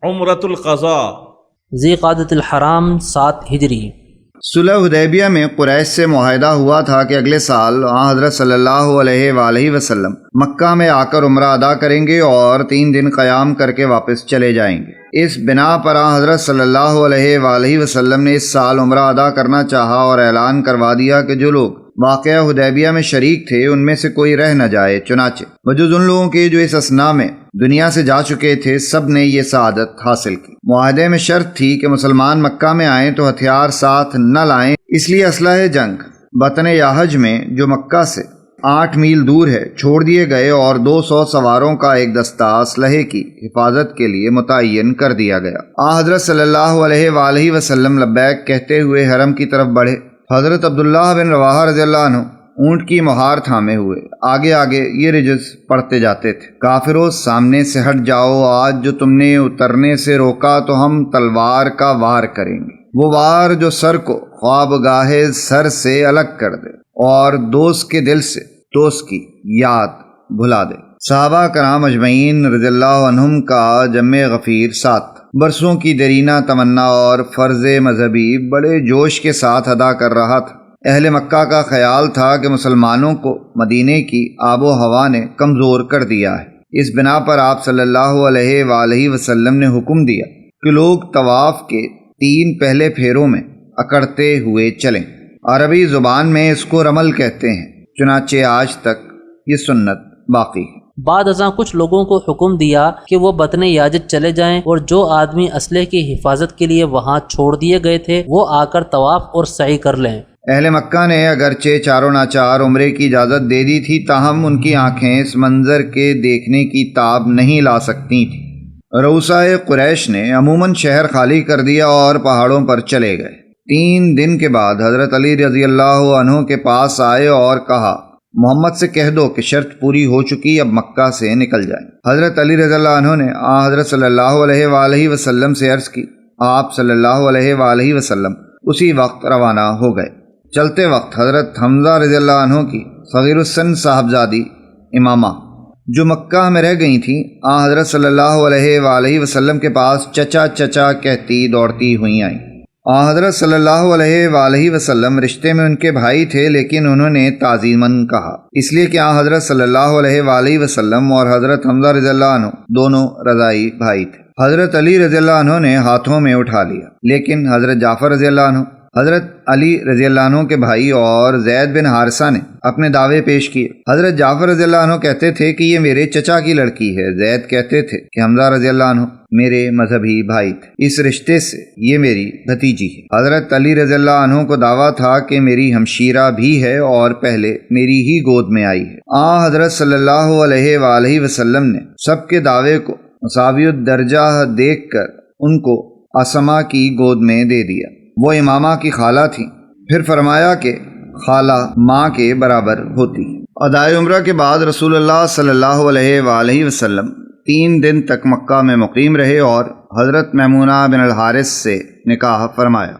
عمرۃ القضاء ذی قعدۃ الحرام 7 ہجری۔ صلح حدیبیہ میں قریش سے معاہدہ ہوا تھا کہ اگلے سال حضرت صلی اللہ علیہ وآلہ وسلم مکہ میں آ کر عمرہ ادا کریں گے اور 3 دن قیام کر کے واپس چلے جائیں گے۔ اس بنا پر حضرت صلی اللہ علیہ وآلہ وسلم نے اس سال عمرہ ادا کرنا چاہا اور اعلان کروا دیا کہ جو لوگ واقعہ حدیبیہ میں شریک تھے ان میں سے کوئی رہ نہ جائے، چنانچہ بجز ان لوگوں کے جو اس اثناء میں دنیا سے جا چکے تھے سب نے یہ سعادت حاصل کی۔ معاہدے میں شرط تھی کہ مسلمان مکہ میں آئیں تو ہتھیار ساتھ نہ لائیں، اس لیے اسلحہ جنگ بطن یاحج میں جو مکہ سے 8 میل دور ہے چھوڑ دیے گئے اور 200 سواروں کا ایک دستہ اسلحے کی حفاظت کے لیے متعین کر دیا گیا۔ حضرت صلی اللہ علیہ وآلہ وسلم لبیک کہتے ہوئے حرم کی طرف بڑھے۔ حضرت عبداللہ بن رواحہ رضی اللہ عنہ اونٹ کی مہار تھامے ہوئے آگے آگے یہ رجز پڑھتے جاتے تھے: کافروں سامنے سے ہٹ جاؤ، آج جو تم نے اترنے سے روکا تو ہم تلوار کا وار کریں گے، وہ وار جو سر کو خوابگاہ سر سے الگ کر دے اور دوست کے دل سے دوست کی یاد بھلا دے۔ صحابہ کرام اجمعین رضی اللہ عنہم کا جمع غفیر 7 برسوں کی دیرینہ تمنا اور فرض مذہبی بڑے جوش کے ساتھ ادا کر رہا تھا۔ اہل مکہ کا خیال تھا کہ مسلمانوں کو مدینے کی آب و ہوا نے کمزور کر دیا ہے۔ اس بنا پر آپ صلی اللہ علیہ وآلہ وسلم نے حکم دیا کہ لوگ طواف کے 3 پہلے پھیروں میں اکڑتے ہوئے چلیں۔ عربی زبان میں اس کو رمل کہتے ہیں، چنانچہ آج تک یہ سنت باقی ہے۔ بعد ازاں کچھ لوگوں کو حکم دیا کہ وہ بطن یاجج چلے جائیں اور جو آدمی اسلحے کی حفاظت کے لیے وہاں چھوڑ دیے گئے تھے وہ آ کر طواف اور سعی کر لیں۔ اہل مکہ نے اگرچہ چاروں ناچار عمرے کی اجازت دے دی تھی، تاہم ان کی آنکھیں اس منظر کے دیکھنے کی تاب نہیں لا سکتی تھیں۔ رؤسائے قریش نے عموماً شہر خالی کر دیا اور پہاڑوں پر چلے گئے۔ 3 دن کے بعد حضرت علی رضی اللہ عنہ کے پاس آئے اور کہا: محمد سے کہہ دو کہ شرط پوری ہو چکی، اب مکہ سے نکل جائیں۔ حضرت علی رضی اللہ عنہ نے حضرت صلی اللہ علیہ وآلہ وسلم سے عرض کی۔ آپ صلی اللہ علیہ وآلہ وسلم اسی وقت روانہ ہو گئے۔ چلتے وقت حضرت حمزہ رضی اللہ عنہ کی صغیر السن صاحبزادی امامہ جو مکہ میں رہ گئی تھیں حضرت صلی اللہ علیہ وآلہ وسلم کے پاس چچا چچا کہتی دوڑتی ہوئی آئیں۔ حضرت صلی اللہ علیہ وآلہ وسلم رشتے میں ان کے بھائی تھے، لیکن انہوں نے تعظیماً کہا، اس لیے کہ حضرت صلی اللہ علیہ وآلہ وسلم اور حضرت حمزہ رضی اللہ عنہ دونوں رضائی بھائی تھے۔ حضرت علی رضی اللہ عنہ نے ہاتھوں میں اٹھا لیا، لیکن حضرت جعفر رضی اللہ عنہ، حضرت علی رضی اللہ عنہ کے بھائی اور زید بن حارثہ نے اپنے دعوے پیش کیے۔ حضرت جعفر رضی اللہ عنہ کہتے تھے کہ یہ میرے چچا کی لڑکی ہے، زید کہتے تھے کہ حمزہ رضی اللہ عنہ میرے مذہبی بھائی تھے، اس رشتے سے یہ میری بھتیجی ہے۔ حضرت علی رضی اللہ عنہ کو دعویٰ تھا کہ میری ہمشیرہ بھی ہے اور پہلے میری ہی گود میں آئی ہے۔ حضرت صلی اللہ علیہ وآلہ وسلم نے سب کے دعوے کو مساوی الدرجہ دیکھ کر ان کو اسما کی گود میں دے دیا، وہ امامہ کی خالہ تھیں۔ پھر فرمایا کہ خالہ ماں کے برابر ہوتی ہے۔ ادائے عمرہ کے بعد رسول اللہ صلی اللہ علیہ وآلہ وسلم 3 دن تک مکہ میں مقیم رہے اور حضرت میمونہ بن الحارث سے نکاح فرمایا۔